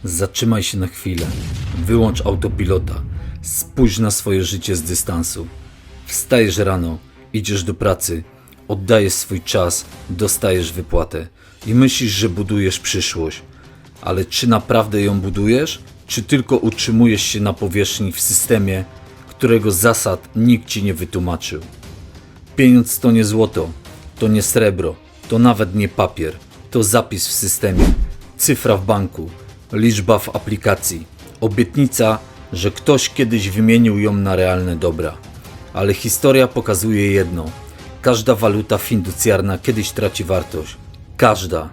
Zatrzymaj się na chwilę, wyłącz autopilota, spójrz na swoje życie z dystansu. Wstajesz rano, idziesz do pracy, oddajesz swój czas, dostajesz wypłatę i myślisz, że budujesz przyszłość. Ale czy naprawdę ją budujesz, czy tylko utrzymujesz się na powierzchni w systemie, którego zasad nikt ci nie wytłumaczył? Pieniądz to nie złoto, to nie srebro, to nawet nie papier, to zapis w systemie, cyfra w banku, liczba w aplikacji, obietnica, że ktoś kiedyś wymienił ją na realne dobra. Ale historia pokazuje jedno: każda waluta fiducjarna kiedyś traci wartość. Każda.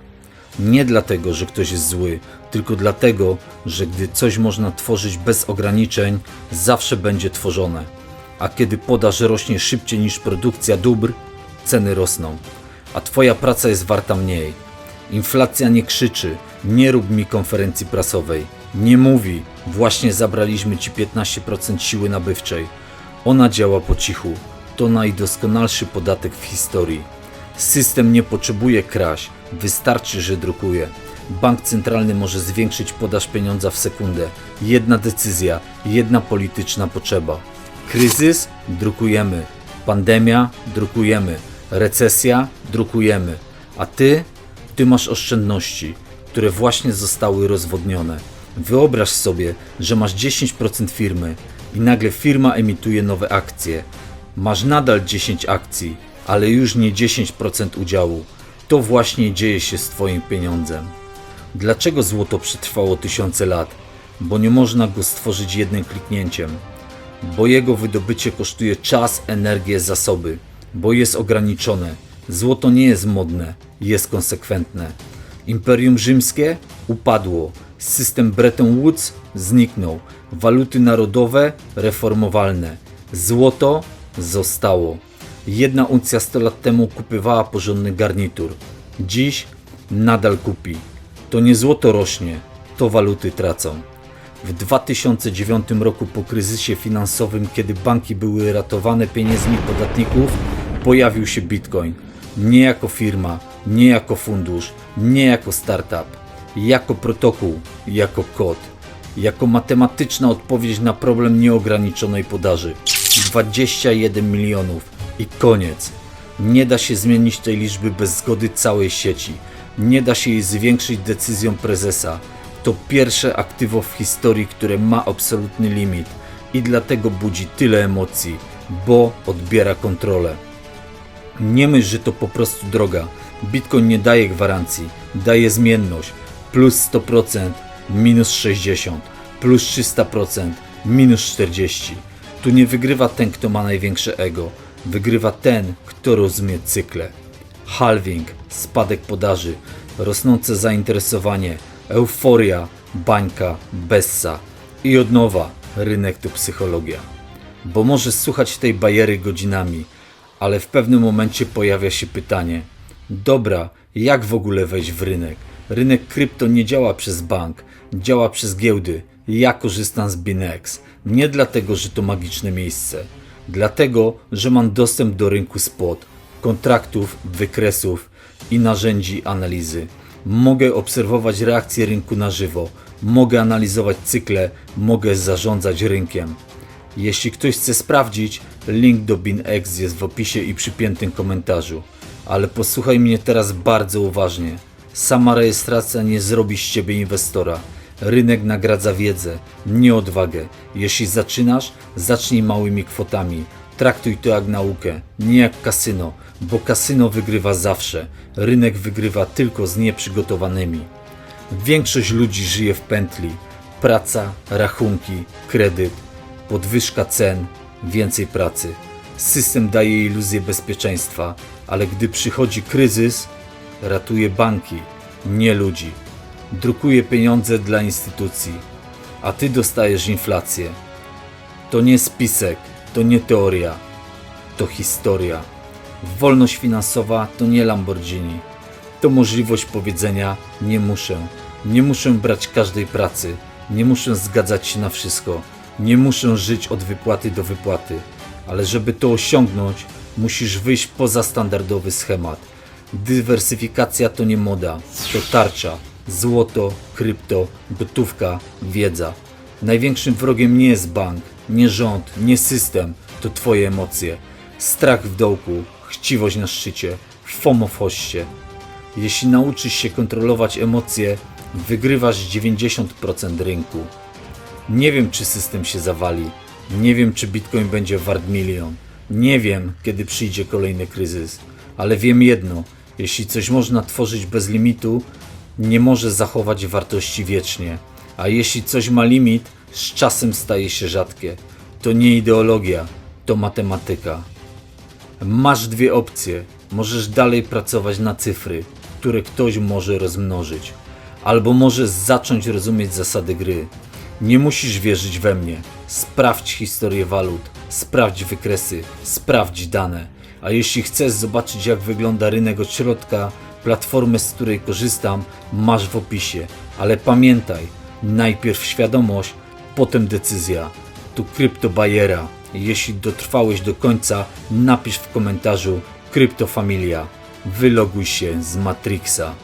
Nie dlatego, że ktoś jest zły, tylko dlatego, że gdy coś można tworzyć bez ograniczeń, zawsze będzie tworzone. A kiedy podaż rośnie szybciej niż produkcja dóbr, ceny rosną, a twoja praca jest warta mniej. Inflacja nie krzyczy, nie rób mi konferencji prasowej, nie mówi: właśnie zabraliśmy ci 15% siły nabywczej. Ona działa po cichu, to najdoskonalszy podatek w historii. System nie potrzebuje kraść, wystarczy, że drukuje. Bank centralny może zwiększyć podaż pieniądza w sekundę. Jedna decyzja, jedna polityczna potrzeba. Kryzys? Drukujemy. Pandemia? Drukujemy. Recesja? Drukujemy. A ty masz oszczędności, które właśnie zostały rozwodnione. Wyobraź sobie, że masz 10% firmy i nagle firma emituje nowe akcje. Masz nadal 10 akcji, ale już nie 10% udziału. To właśnie dzieje się z twoim pieniądzem. Dlaczego złoto przetrwało tysiące lat? Bo nie można go stworzyć jednym kliknięciem. Bo jego wydobycie kosztuje czas, energię, zasoby. Bo jest ograniczone. Złoto nie jest modne, jest konsekwentne. Imperium Rzymskie upadło. System Bretton Woods zniknął. Waluty narodowe reformowalne. Złoto zostało. Jedna uncja 100 lat temu kupywała porządny garnitur. Dziś nadal kupi. To nie złoto rośnie, to waluty tracą. W 2009 roku po kryzysie finansowym, kiedy banki były ratowane pieniędzmi podatników, pojawił się Bitcoin. Nie jako firma, nie jako fundusz, nie jako startup. Jako protokół, jako kod. Jako matematyczna odpowiedź na problem nieograniczonej podaży. 21 milionów i koniec. Nie da się zmienić tej liczby bez zgody całej sieci. Nie da się jej zwiększyć decyzją prezesa. To pierwsze aktywo w historii, które ma absolutny limit i dlatego budzi tyle emocji, bo odbiera kontrolę. Nie myśl, że to po prostu droga. Bitcoin nie daje gwarancji, daje zmienność. Plus 100%, minus 60%, plus 300%, minus 40%. Tu nie wygrywa ten, kto ma największe ego. Wygrywa ten, kto rozumie cykle. Halving, spadek podaży, rosnące zainteresowanie, euforia, bańka, bessa. I od nowa, rynek to psychologia. Bo możesz słuchać tej bajery godzinami, ale w pewnym momencie pojawia się pytanie: dobra, jak w ogóle wejść w rynek? Rynek krypto nie działa przez bank, działa przez giełdy. Ja korzystam z Binex. Nie dlatego, że to magiczne miejsce. Dlatego, że mam dostęp do rynku spot, kontraktów, wykresów i narzędzi analizy. Mogę obserwować reakcje rynku na żywo. Mogę analizować cykle, mogę zarządzać rynkiem. Jeśli ktoś chce sprawdzić, link do Binex jest w opisie i przypiętym komentarzu. Ale posłuchaj mnie teraz bardzo uważnie. Sama rejestracja nie zrobi z ciebie inwestora. Rynek nagradza wiedzę, nie odwagę. Jeśli zaczynasz, zacznij małymi kwotami. Traktuj to jak naukę, nie jak kasyno, bo kasyno wygrywa zawsze. Rynek wygrywa tylko z nieprzygotowanymi. Większość ludzi żyje w pętli. Praca, rachunki, kredyt, podwyżka cen, więcej pracy. System daje iluzję bezpieczeństwa, ale gdy przychodzi kryzys, ratuje banki, nie ludzi. Drukuje pieniądze dla instytucji, a ty dostajesz inflację. To nie spisek, to nie teoria, to historia. Wolność finansowa to nie Lamborghini. To możliwość powiedzenia: nie muszę. Nie muszę brać każdej pracy. Nie muszę zgadzać się na wszystko. Nie muszę żyć od wypłaty do wypłaty. Ale żeby to osiągnąć, musisz wyjść poza standardowy schemat. Dywersyfikacja to nie moda, to tarcza. Złoto, krypto, gotówka, wiedza. Największym wrogiem nie jest bank, nie rząd, nie system, to twoje emocje. Strach w dołku, chciwość na szczycie, FOMO w hoście. Jeśli nauczysz się kontrolować emocje, wygrywasz 90% rynku. Nie wiem, czy system się zawali. Nie wiem, czy Bitcoin będzie wart 1 milion. Nie wiem, kiedy przyjdzie kolejny kryzys. Ale wiem jedno. Jeśli coś można tworzyć bez limitu, nie może zachować wartości wiecznie. A jeśli coś ma limit, z czasem staje się rzadkie. To nie ideologia, to matematyka. Masz dwie opcje. Możesz dalej pracować na cyfry, które ktoś może rozmnożyć. Albo możesz zacząć rozumieć zasady gry. Nie musisz wierzyć we mnie. Sprawdź historię walut, sprawdź wykresy, sprawdź dane. A jeśli chcesz zobaczyć, jak wygląda rynek od środka, platformę, z której korzystam, masz w opisie. Ale pamiętaj, najpierw świadomość, potem decyzja. Tu Kryptobajera. Jeśli dotrwałeś do końca, napisz w komentarzu Kryptofamilia. Wyloguj się z Matrixa.